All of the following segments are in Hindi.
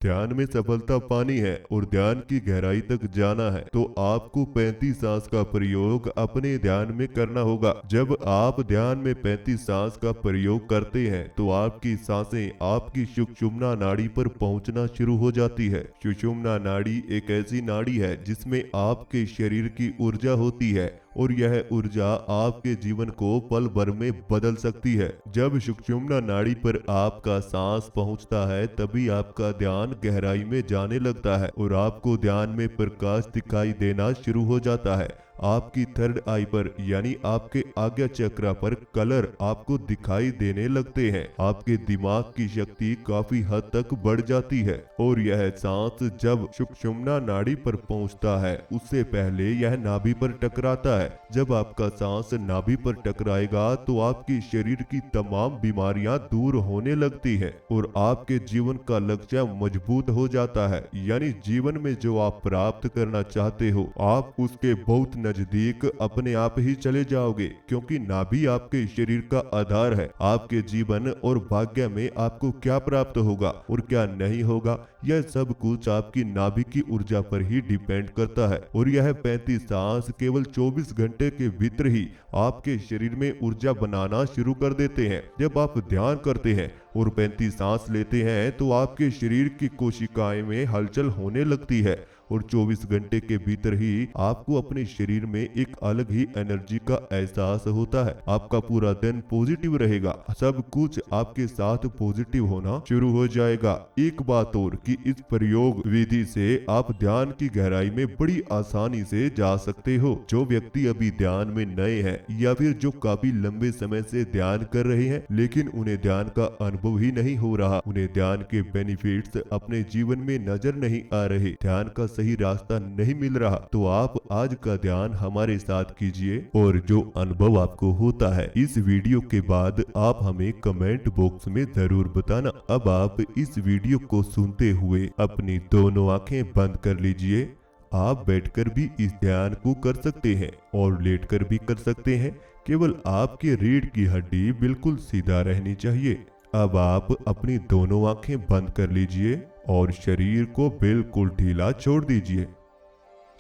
ध्यान में सफलता पानी है और ध्यान की गहराई तक जाना है तो आपको 35 सांस का प्रयोग अपने ध्यान में करना होगा। जब आप ध्यान में 35 सांस का प्रयोग करते हैं तो आपकी सांसें आपकी सुषुम्ना नाड़ी पर पहुंचना शुरू हो जाती है। सुषुम्ना नाड़ी एक ऐसी नाड़ी है जिसमें आपके शरीर की ऊर्जा होती है और यह ऊर्जा आपके जीवन को पल भर में बदल सकती है। जब सुषुम्ना नाड़ी पर आपका सांस पहुंचता है तभी आपका ध्यान गहराई में जाने लगता है और आपको ध्यान में प्रकाश दिखाई देना शुरू हो जाता है। आपकी थर्ड आई पर यानी आपके आज्ञा चक्र पर कलर आपको दिखाई देने लगते हैं। आपके दिमाग की शक्ति काफी हद तक बढ़ जाती है और यह सांस जब सुषुम्ना नाड़ी पर पहुंचता है उससे पहले यह नाभि पर टकराता है। जब आपका सांस नाभि पर टकराएगा तो आपके शरीर की तमाम बीमारियां दूर होने लगती है और आपके जीवन का लक्ष्य मजबूत हो जाता है। यानी जीवन में जो आप प्राप्त करना चाहते हो आप उसके बहुत नजदीक अपने आप ही चले जाओगे, क्योंकि नाभि आपके शरीर का आधार है। आपके जीवन और भाग्य में आपको क्या प्राप्त होगा और क्या नहीं होगा यह सब कुछ आपकी नाभि की ऊर्जा पर ही डिपेंड करता है। और यह 35 सांस केवल 24 घंटे के भीतर ही आपके शरीर में ऊर्जा बनाना शुरू कर देते हैं। जब आप ध्यान करते हैं और 35 सांस लेते हैं तो आपके शरीर की कोशिकाएं में हलचल होने लगती है और 24 घंटे के भीतर ही आपको अपने शरीर में एक अलग ही एनर्जी का एहसास होता है। आपका पूरा दिन पॉजिटिव रहेगा, सब कुछ आपके साथ पॉजिटिव होना शुरू हो जाएगा। एक बात और कि इस प्रयोग विधि से आप ध्यान की गहराई में बड़ी आसानी से जा सकते हो। जो व्यक्ति अभी ध्यान में नए हैं या फिर जो काफी लंबे समय से ध्यान कर रहे हैं लेकिन उन्हें ध्यान का अनुभव ही नहीं हो रहा, उन्हें ध्यान के बेनिफिट्स अपने जीवन में नजर नहीं आ रहे, ध्यान का सही रास्ता नहीं मिल रहा, तो आप आज का ध्यान हमारे साथ कीजिए और जो अनुभव आपको होता है इस वीडियो के बाद आप हमें कमेंट बॉक्स में जरूर बताना। अब आप इस वीडियो को सुनते हुए अपनी दोनों आंखें बंद कर लीजिए। आप बैठकर भी इस ध्यान को कर सकते हैं और लेटकर भी कर सकते हैं, केवल आपके रीढ़ की हड्डी बिल्कुल सीधा रहनी चाहिए। अब आप अपनी दोनों आंखें बंद कर लीजिए और शरीर को बिल्कुल ढीला छोड़ दीजिए।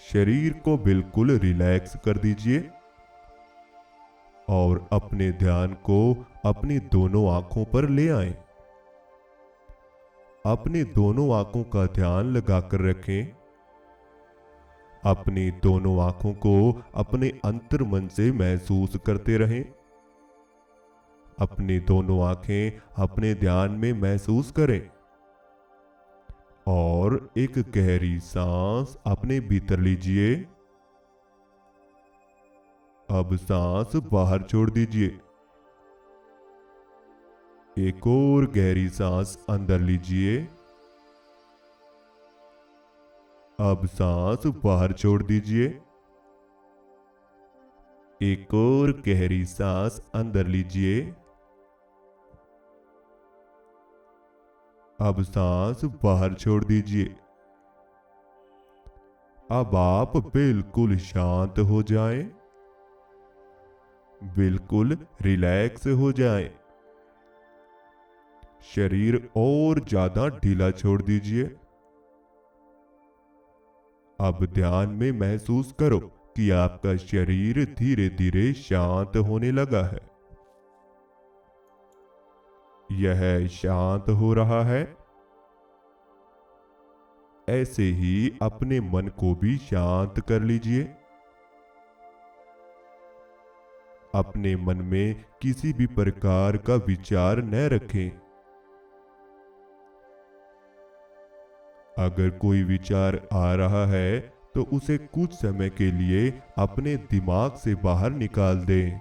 शरीर को बिल्कुल रिलैक्स कर दीजिए और अपने ध्यान को अपनी दोनों आंखों पर ले आएं। अपनी दोनों आंखों का ध्यान लगाकर रखें। अपनी दोनों आंखों को अपने अंतर्मन से महसूस करते रहें। अपनी दोनों आंखें अपने ध्यान में महसूस करें और एक गहरी सांस अपने भीतर लीजिए। अब सांस बाहर छोड़ दीजिए। एक और गहरी सांस अंदर लीजिए। अब सांस बाहर छोड़ दीजिए। एक और गहरी सांस अंदर लीजिए। अब सांस बाहर छोड़ दीजिए। अब आप बिल्कुल शांत हो जाएं, बिल्कुल रिलैक्स हो जाएं। शरीर और ज्यादा ढीला छोड़ दीजिए। अब ध्यान में महसूस करो कि आपका शरीर धीरे धीरे शांत होने लगा है। यह शांत हो रहा है। ऐसे ही अपने मन को भी शांत कर लीजिए। अपने मन में किसी भी प्रकार का विचार न रखें। अगर कोई विचार आ रहा है तो उसे कुछ समय के लिए अपने दिमाग से बाहर निकाल दें।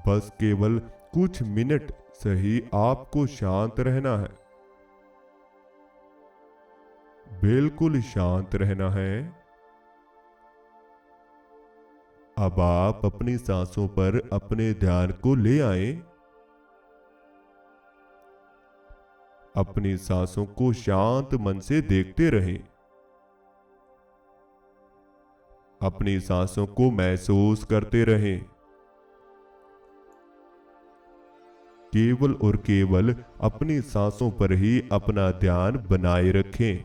बस केवल कुछ मिनट सही आपको शांत रहना है, बिल्कुल शांत रहना है। अब आप अपनी सांसों पर अपने ध्यान को ले आएं। अपनी सांसों को शांत मन से देखते रहें। अपनी सांसों को महसूस करते रहें। केवल और केवल अपनी सांसों पर ही अपना ध्यान बनाए रखें।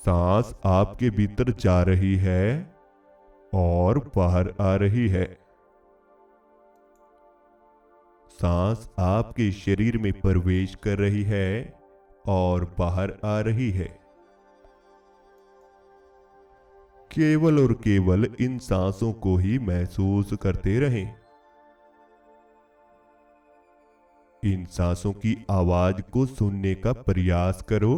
सांस आपके भीतर जा रही है और बाहर आ रही है। सांस आपके शरीर में प्रवेश कर रही है और बाहर आ रही है। केवल और केवल इन सांसों को ही महसूस करते रहें। इन सांसों की आवाज को सुनने का प्रयास करो।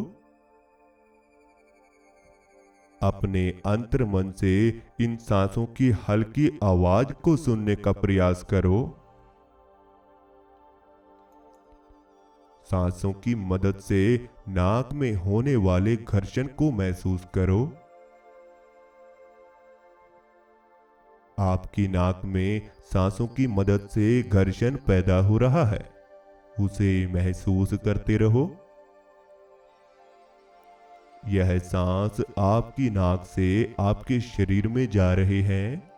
अपने अंतर मन से इन सांसों की हल्की आवाज को सुनने का प्रयास करो। सांसों की मदद से नाक में होने वाले घर्षण को महसूस करो। आपकी नाक में सांसों की मदद से घर्षण पैदा हो रहा है, उसे महसूस करते रहो। यह सांस आपकी नाक से आपके शरीर में जा रहे हैं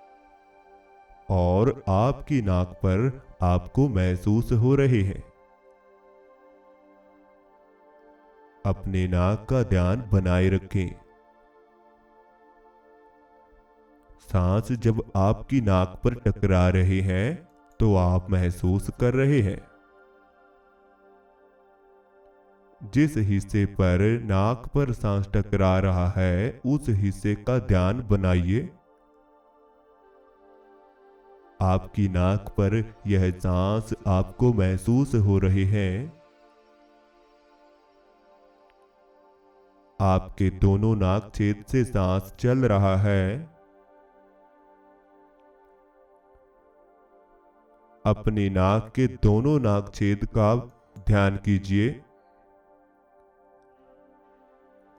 और आपकी नाक पर आपको महसूस हो रहे हैं। अपने नाक का ध्यान बनाए रखें। सांस जब आपकी नाक पर टकरा रहे हैं तो आप महसूस कर रहे हैं। जिस हिस्से पर नाक पर सांस टकरा रहा है उस हिस्से का ध्यान बनाइए। आपकी नाक पर यह सांस आपको महसूस हो रहे हैं। आपके दोनों नाक छेद से सांस चल रहा है। अपनी नाक के दोनों नाक छेद का ध्यान कीजिए।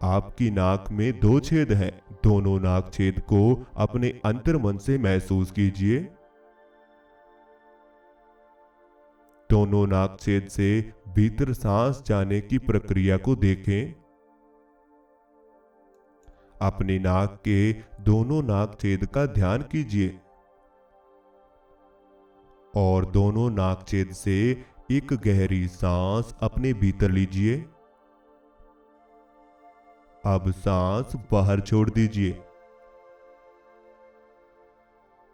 आपकी नाक में 2 छेद हैं। दोनों नाक छेद को अपने अंतर मन से महसूस कीजिए। दोनों नाक छेद से भीतर सांस जाने की प्रक्रिया को देखें। अपनी नाक के दोनों नाक छेद का ध्यान कीजिए और दोनों नाक छेद से एक गहरी सांस अपने भीतर लीजिए। अब सांस बाहर छोड़ दीजिए।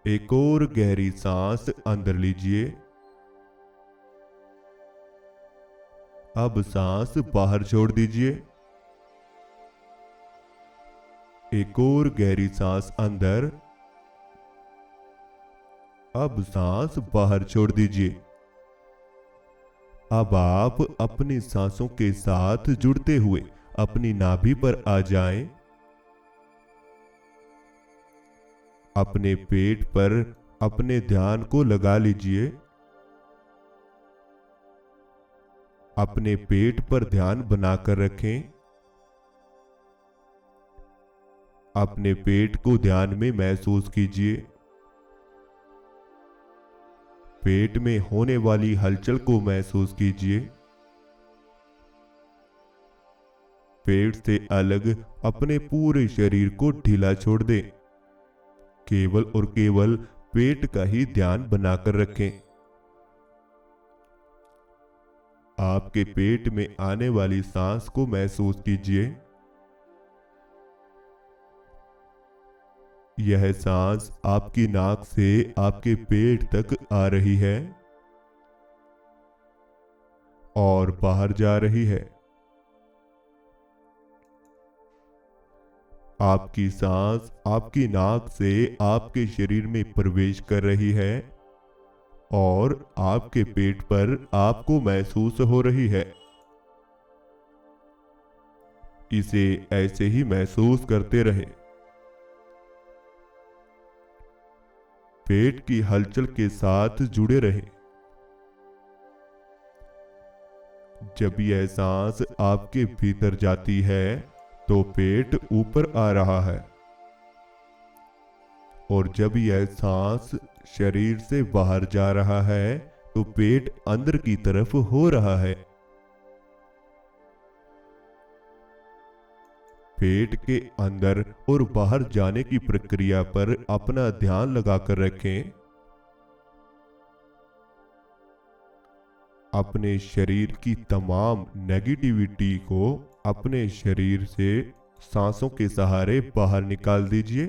एक और गहरी सांस अंदर लीजिए। अब सांस बाहर छोड़ दीजिए। एक और गहरी सांस अंदर। अब सांस बाहर छोड़ दीजिए। अब आप अपनी सांसों के साथ जुड़ते हुए अपनी नाभि पर आ जाएं। अपने पेट पर अपने ध्यान को लगा लीजिए। अपने पेट पर ध्यान बनाकर रखें। अपने पेट को ध्यान में महसूस कीजिए। पेट में होने वाली हलचल को महसूस कीजिए। पेट से अलग अपने पूरे शरीर को ढीला छोड़ दें। केवल और केवल पेट का ही ध्यान बनाकर रखें। आपके पेट में आने वाली सांस को महसूस कीजिए। यह सांस आपकी नाक से आपके पेट तक आ रही है और बाहर जा रही है। आपकी सांस आपकी नाक से आपके शरीर में प्रवेश कर रही है और आपके पेट पर आपको महसूस हो रही है। इसे ऐसे ही महसूस करते रहे। पेट की हलचल के साथ जुड़े रहे। जब यह सांस आपके भीतर जाती है तो पेट ऊपर आ रहा है और जब यह सांस शरीर से बाहर जा रहा है तो पेट अंदर की तरफ हो रहा है। पेट के अंदर और बाहर जाने की प्रक्रिया पर अपना ध्यान लगाकर रखें। अपने शरीर की तमाम नेगेटिविटी को अपने शरीर से सांसों के सहारे बाहर निकाल दीजिए।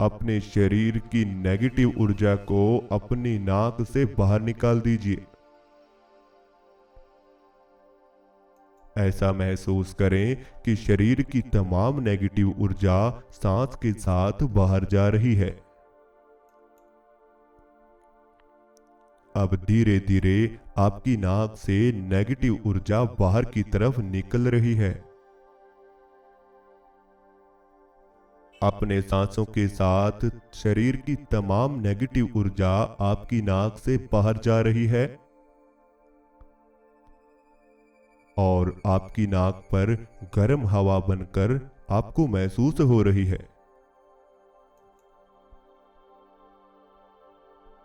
अपने शरीर की नेगेटिव ऊर्जा को अपनी नाक से बाहर निकाल दीजिए। ऐसा महसूस करें कि शरीर की तमाम नेगेटिव ऊर्जा सांस के साथ बाहर जा रही है। अब धीरे धीरे आपकी नाक से नेगेटिव ऊर्जा बाहर की तरफ निकल रही है। अपने सांसों के साथ शरीर की तमाम नेगेटिव ऊर्जा आपकी नाक से बाहर जा रही है और आपकी नाक पर गर्म हवा बनकर आपको महसूस हो रही है।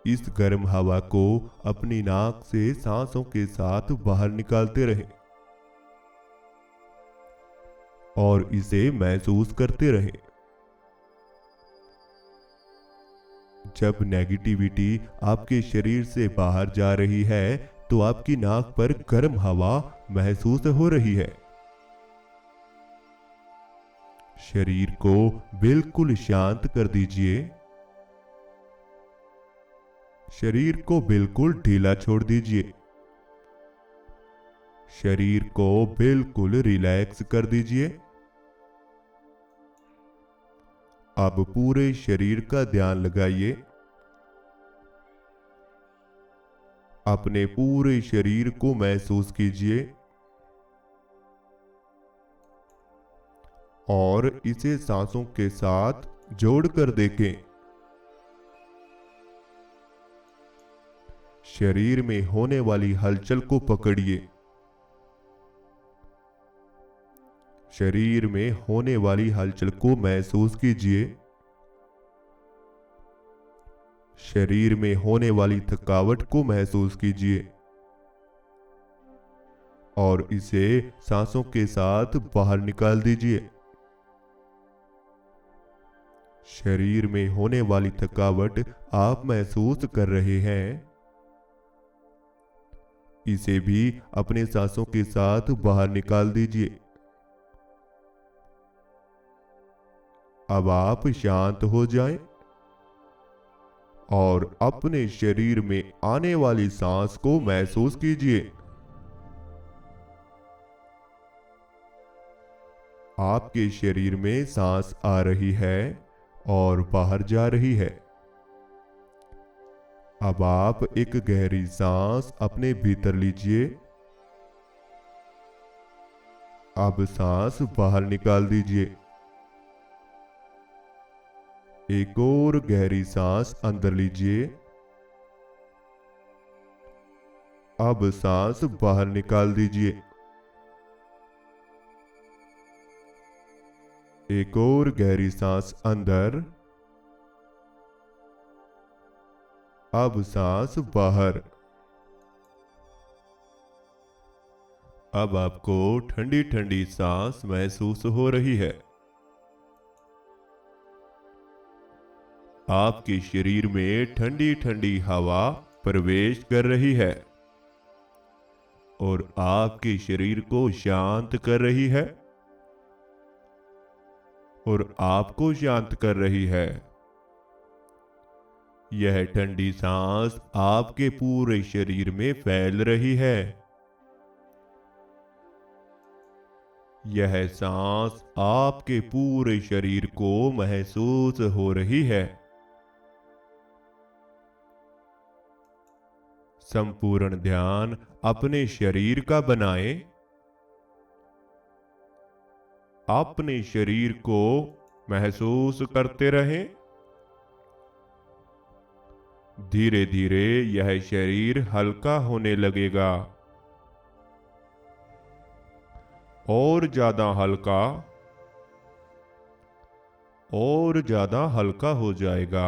इस गर्म हवा को अपनी नाक से सांसों के साथ बाहर निकालते रहें और इसे महसूस करते रहें। जब नेगेटिविटी आपके शरीर से बाहर जा रही है तो आपकी नाक पर गर्म हवा महसूस हो रही है। शरीर को बिल्कुल शांत कर दीजिए। शरीर को बिल्कुल ढीला छोड़ दीजिए। शरीर को बिल्कुल रिलैक्स कर दीजिए। अब पूरे शरीर का ध्यान लगाइए। अपने पूरे शरीर को महसूस कीजिए और इसे सांसों के साथ जोड़कर देखें। शरीर में होने वाली हलचल को पकड़िए। शरीर में होने वाली हलचल को महसूस कीजिए। शरीर में होने वाली थकावट को महसूस कीजिए और इसे सांसों के साथ बाहर निकाल दीजिए। शरीर में होने वाली थकावट आप महसूस कर रहे हैं, इसे भी अपने सांसों के साथ बाहर निकाल दीजिए। अब आप शांत हो जाएं और अपने शरीर में आने वाली सांस को महसूस कीजिए। आपके शरीर में सांस आ रही है और बाहर जा रही है। अब आप एक गहरी सांस अपने भीतर लीजिए। अब सांस बाहर निकाल दीजिए। एक और गहरी सांस अंदर लीजिए। अब सांस बाहर निकाल दीजिए। एक और गहरी सांस अंदर। अब सांस बाहर। अब आपको ठंडी ठंडी सांस महसूस हो रही है। आपके शरीर में ठंडी ठंडी हवा प्रवेश कर रही है और आपके शरीर को शांत कर रही है और आपको शांत कर रही है। यह ठंडी सांस आपके पूरे शरीर में फैल रही है। यह सांस आपके पूरे शरीर को महसूस हो रही है। संपूर्ण ध्यान अपने शरीर का बनाएं। अपने शरीर को महसूस करते रहें। धीरे धीरे यह शरीर हल्का होने लगेगा और ज्यादा हल्का और ज्यादा हल्का हो जाएगा।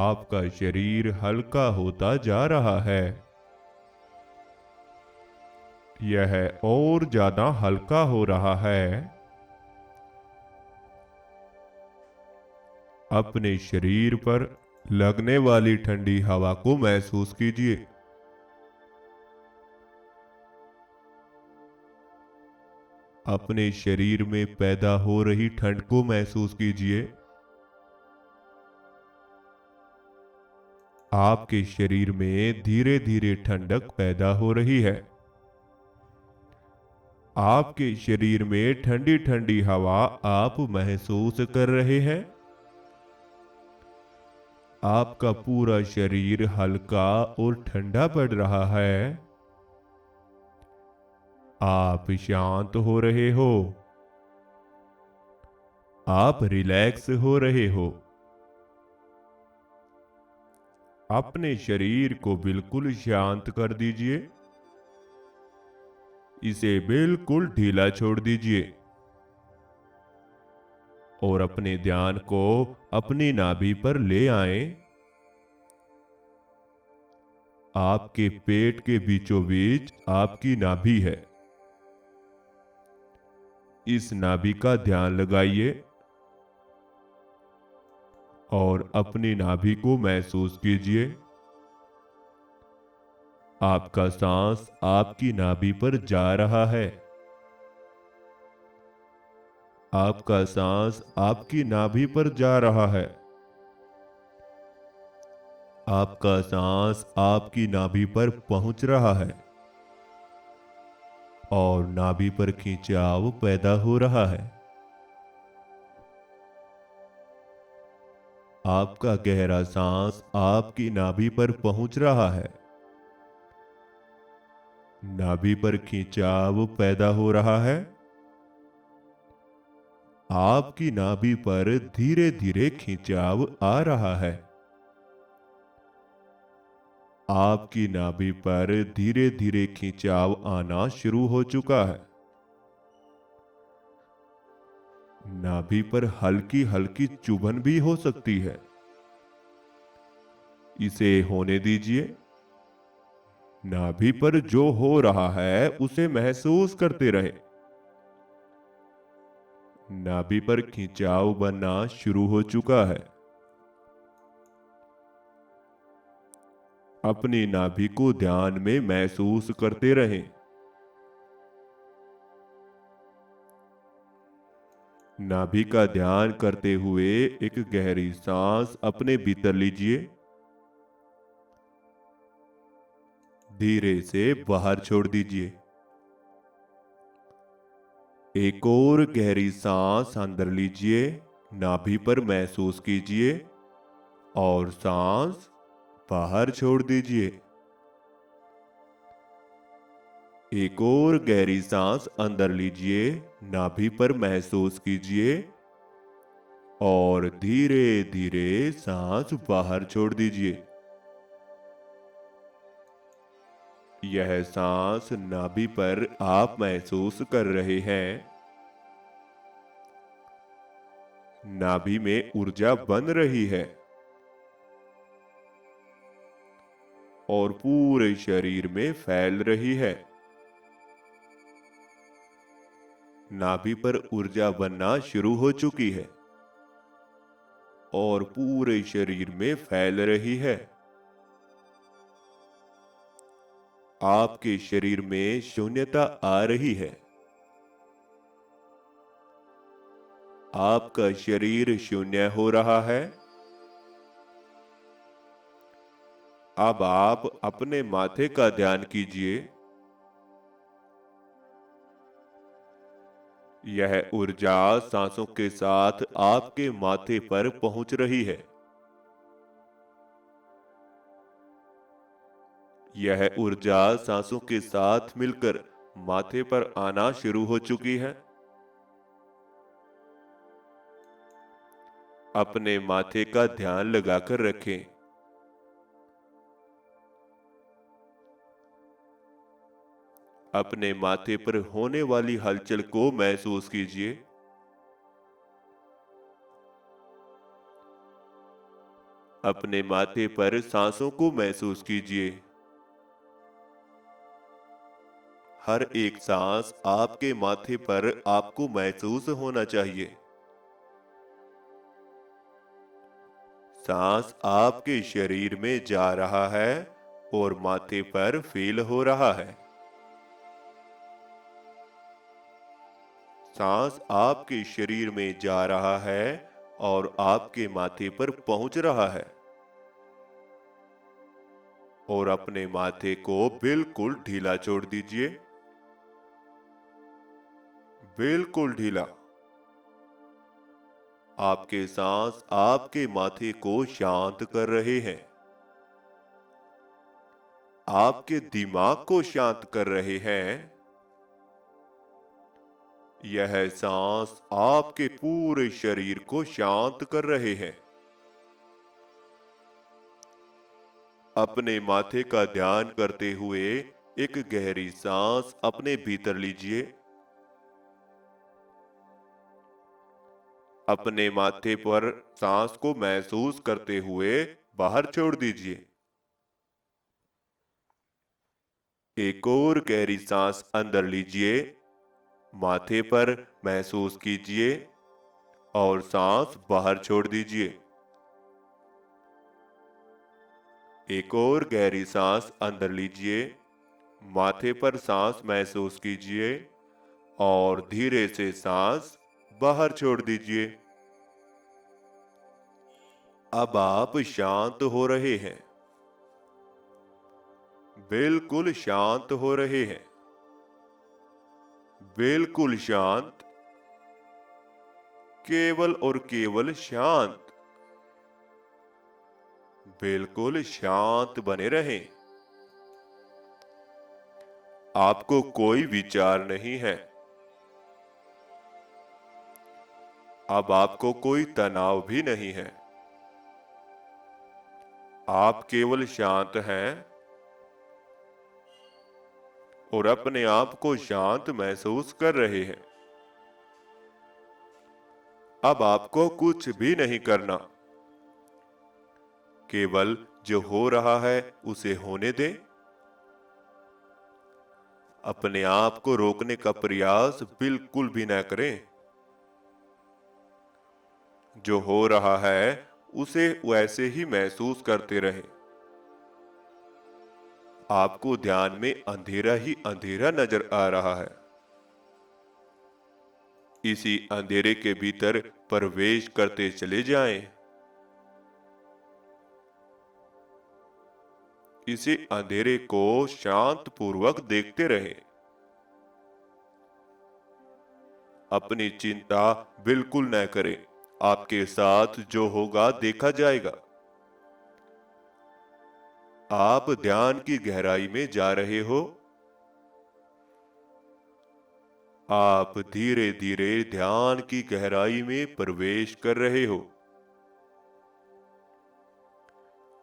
आपका शरीर हल्का होता जा रहा है। यह और ज्यादा हल्का हो रहा है। अपने शरीर पर लगने वाली ठंडी हवा को महसूस कीजिए। अपने शरीर में पैदा हो रही ठंड को महसूस कीजिए। आपके शरीर में धीरे धीरे ठंडक पैदा हो रही है। आपके शरीर में ठंडी ठंडी हवा आप महसूस कर रहे हैं। आपका पूरा शरीर हल्का और ठंडा पड़ रहा है। आप शांत हो रहे हो। आप रिलैक्स हो रहे हो। अपने शरीर को बिल्कुल शांत कर दीजिए। इसे बिल्कुल ढीला छोड़ दीजिए और अपने ध्यान को अपनी नाभि पर ले आएं। आपके पेट के बीचों बीच आपकी नाभि है। इस नाभि का ध्यान लगाइए और अपनी नाभि को महसूस कीजिए। आपका सांस आपकी नाभि पर जा रहा है। आपका सांस आपकी नाभि पर जा रहा है। आपका सांस आपकी नाभि पर पहुंच रहा है और नाभि पर खिंचाव पैदा हो रहा है। आपका गहरा सांस आपकी नाभि पर पहुंच रहा है। नाभि पर खिंचाव पैदा हो रहा है। आपकी नाभि पर धीरे धीरे खिंचाव आ रहा है। आपकी नाभि पर धीरे धीरे खिंचाव आना शुरू हो चुका है। नाभि पर हल्की हल्की चुभन भी हो सकती है। इसे होने दीजिए। नाभि पर जो हो रहा है उसे महसूस करते रहे। नाभि पर खिंचाव बनना शुरू हो चुका है। अपनी नाभि को ध्यान में महसूस करते रहें। नाभि का ध्यान करते हुए एक गहरी सांस अपने भीतर लीजिए। धीरे से बाहर छोड़ दीजिए। एक और गहरी सांस अंदर लीजिए। नाभि पर महसूस कीजिए और सांस बाहर छोड़ दीजिए। एक और गहरी सांस अंदर लीजिए। नाभि पर महसूस कीजिए और धीरे धीरे सांस बाहर छोड़ दीजिए। यह सांस नाभि पर आप महसूस कर रहे हैं। नाभि में ऊर्जा बन रही है और पूरे शरीर में फैल रही है। नाभि पर ऊर्जा बनना शुरू हो चुकी है और पूरे शरीर में फैल रही है। आपके शरीर में शून्यता आ रही है। आपका शरीर शून्य हो रहा है। अब आप अपने माथे का ध्यान कीजिए। यह ऊर्जा सांसों के साथ आपके माथे पर पहुंच रही है। यह ऊर्जा सांसों के साथ मिलकर माथे पर आना शुरू हो चुकी है। अपने माथे का ध्यान लगाकर रखें। अपने माथे पर होने वाली हलचल को महसूस कीजिए। अपने माथे पर सांसों को महसूस कीजिए। हर एक सांस आपके माथे पर आपको महसूस होना चाहिए। सांस आपके शरीर में जा रहा है और माथे पर फील हो रहा है। सांस आपके शरीर में जा रहा है और आपके माथे पर पहुंच रहा है। और अपने माथे को बिल्कुल ढीला छोड़ दीजिए, बिल्कुल ढीला। आपके सांस आपके माथे को शांत कर रहे हैं, आपके दिमाग को शांत कर रहे हैं। यह सांस आपके पूरे शरीर को शांत कर रहे हैं। अपने माथे का ध्यान करते हुए एक गहरी सांस अपने भीतर लीजिए। अपने माथे पर सांस को महसूस करते हुए बाहर छोड़ दीजिए। एक और गहरी सांस अंदर लीजिए, माथे पर महसूस कीजिए और सांस बाहर छोड़ दीजिए। एक और गहरी सांस अंदर लीजिए, माथे पर सांस महसूस कीजिए और धीरे से सांस बाहर छोड़ दीजिए। अब आप शांत हो रहे हैं, बिल्कुल शांत हो रहे हैं, बिल्कुल शांत, केवल और केवल शांत। बिल्कुल शांत बने रहें। आपको कोई विचार नहीं है। अब आपको कोई तनाव भी नहीं है। आप केवल शांत हैं और अपने आप को शांत महसूस कर रहे हैं। अब आपको कुछ भी नहीं करना, केवल जो हो रहा है उसे होने दें। अपने आप को रोकने का प्रयास बिल्कुल भी न करें। जो हो रहा है उसे वैसे ही महसूस करते रहें। आपको ध्यान में अंधेरा ही अंधेरा नजर आ रहा है। इसी अंधेरे के भीतर प्रवेश करते चले जाएं। इसी अंधेरे को शांत पूर्वक देखते रहें। अपनी चिंता बिल्कुल न करें। आपके साथ जो होगा देखा जाएगा। आप ध्यान की गहराई में जा रहे हो। आप धीरे धीरे ध्यान की गहराई में प्रवेश कर रहे हो।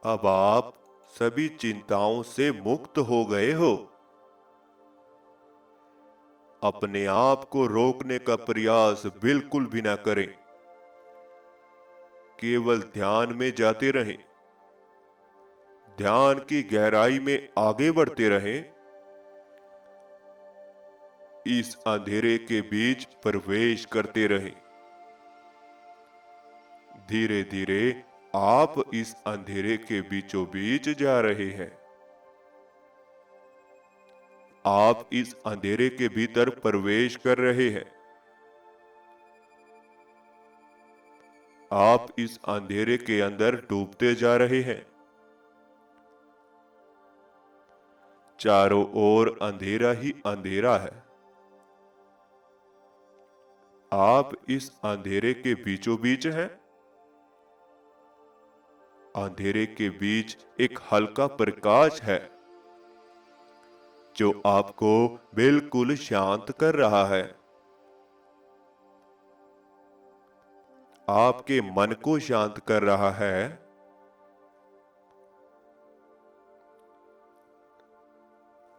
अब आप सभी चिंताओं से मुक्त हो गए हो। अपने आप को रोकने का प्रयास बिल्कुल भी ना करें। केवल ध्यान में जाते रहें। ध्यान की गहराई में आगे बढ़ते रहें। इस अंधेरे के बीच प्रवेश करते रहें। धीरे धीरे आप इस अंधेरे के बीचों बीच जा रहे हैं। आप इस अंधेरे के भीतर प्रवेश कर रहे हैं। आप इस अंधेरे के अंदर डूबते जा रहे हैं। चारों ओर अंधेरा ही अंधेरा है। आप इस अंधेरे के बीचों बीच हैं। अंधेरे के बीच एक हल्का प्रकाश है जो आपको बिल्कुल शांत कर रहा है। आपके मन को शांत कर रहा है।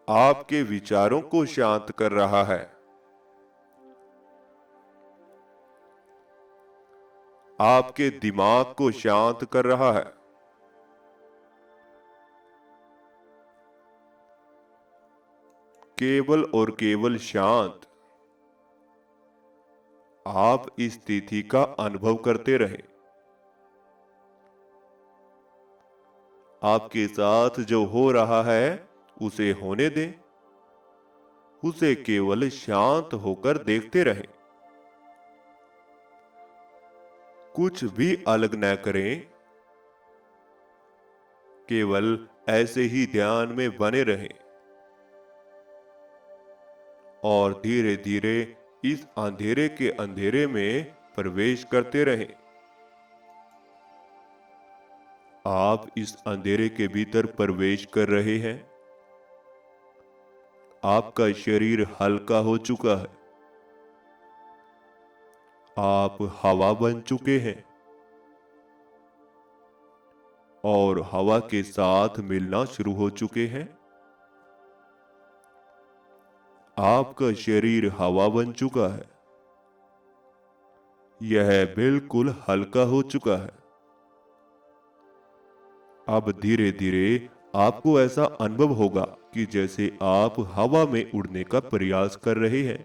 आपके विचारों को शांत कर रहा है। आपके दिमाग को शांत कर रहा है। केवल और केवल शांत। आप इस स्थिति का अनुभव करते रहे। आपके साथ जो हो रहा है उसे होने दें, उसे केवल शांत होकर देखते रहें। कुछ भी अलग न करें, केवल ऐसे ही ध्यान में बने रहें और धीरे धीरे इस अंधेरे के अंधेरे में प्रवेश करते रहें। आप इस अंधेरे के भीतर प्रवेश कर रहे हैं। आपका शरीर हल्का हो चुका है। आप हवा बन चुके हैं और हवा के साथ मिलना शुरू हो चुके हैं। आपका शरीर हवा बन चुका है। यह बिल्कुल हल्का हो चुका है। अब धीरे धीरे आपको ऐसा अनुभव होगा कि जैसे आप हवा में उड़ने का प्रयास कर रहे हैं।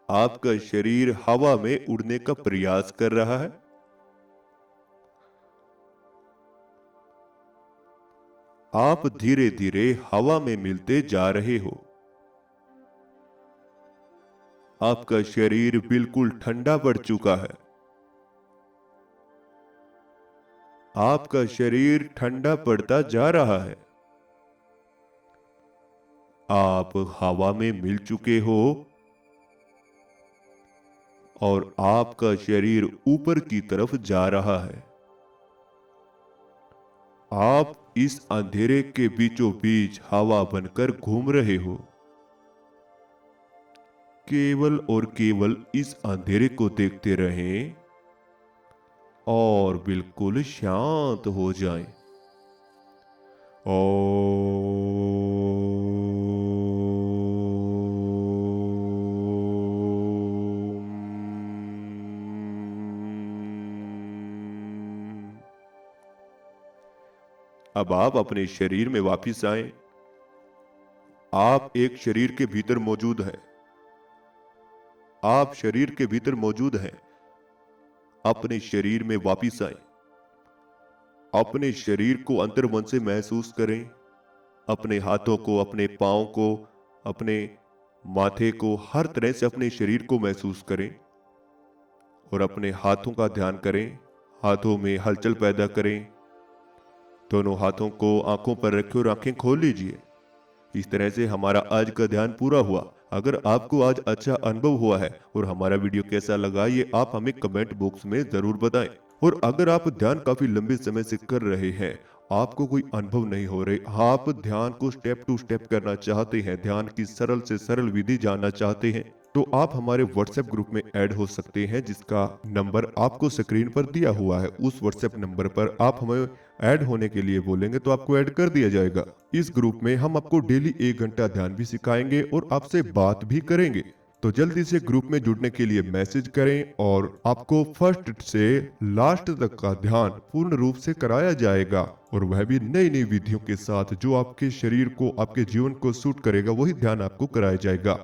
आपका शरीर हवा में उड़ने का प्रयास कर रहा है। आप धीरे धीरे हवा में मिलते जा रहे हो। आपका शरीर बिल्कुल ठंडा पड़ चुका है। आपका शरीर ठंडा पड़ता जा रहा है। आप हवा में मिल चुके हो और आपका शरीर ऊपर की तरफ जा रहा है। आप इस अंधेरे के बीचों बीच हवा बनकर घूम रहे हो। केवल और केवल इस अंधेरे को देखते रहें और बिल्कुल शांत हो जाएं। अब आप अपने शरीर में वापिस आए। आप एक शरीर के भीतर मौजूद हैं। आप शरीर के भीतर मौजूद हैं। अपने शरीर में वापिस आए। अपने शरीर को अंतर्मन से महसूस करें। अपने हाथों को, अपने पांव को, अपने माथे को, हर तरह से अपने शरीर को महसूस करें और अपने हाथों का ध्यान करें। हाथों में हलचल पैदा करें। दोनों हाथों को आंखों पर रखें और आंखें खोल लीजिए। इस तरह से हमारा आज का ध्यान पूरा हुआ। अगर आपको आज अच्छा अनुभव हुआ है और हमारा वीडियो कैसा लगा ये आप हमें कमेंट बॉक्स में जरूर बताएं। और अगर आप ध्यान काफी लंबे समय से कर रहे हैं, आपको कोई अनुभव नहीं हो रहे, आप ध्यान को स्टेप टू स्टेप करना चाहते हैं, ध्यान की सरल से सरल विधि जानना चाहते हैं, तो आप हमारे व्हाट्सएप ग्रुप में ऐड हो सकते हैं, जिसका नंबर आपको स्क्रीन पर दिया हुआ है। उस व्हाट्सएप नंबर पर आप हमें ऐड होने के लिए बोलेंगे तो आपको ऐड कर दिया जाएगा। इस ग्रुप में हम आपको डेली 1 घंटा ध्यान भी सिखाएंगे और आपसे बात भी करेंगे। तो जल्दी से ग्रुप में जुड़ने के लिए मैसेज करें और आपको फर्स्ट से लास्ट तक का ध्यान पूर्ण रूप से कराया जाएगा, और वह भी नई नई विधियों के साथ जो आपके शरीर को, आपके जीवन को सूट करेगा, वही ध्यान आपको कराया जाएगा।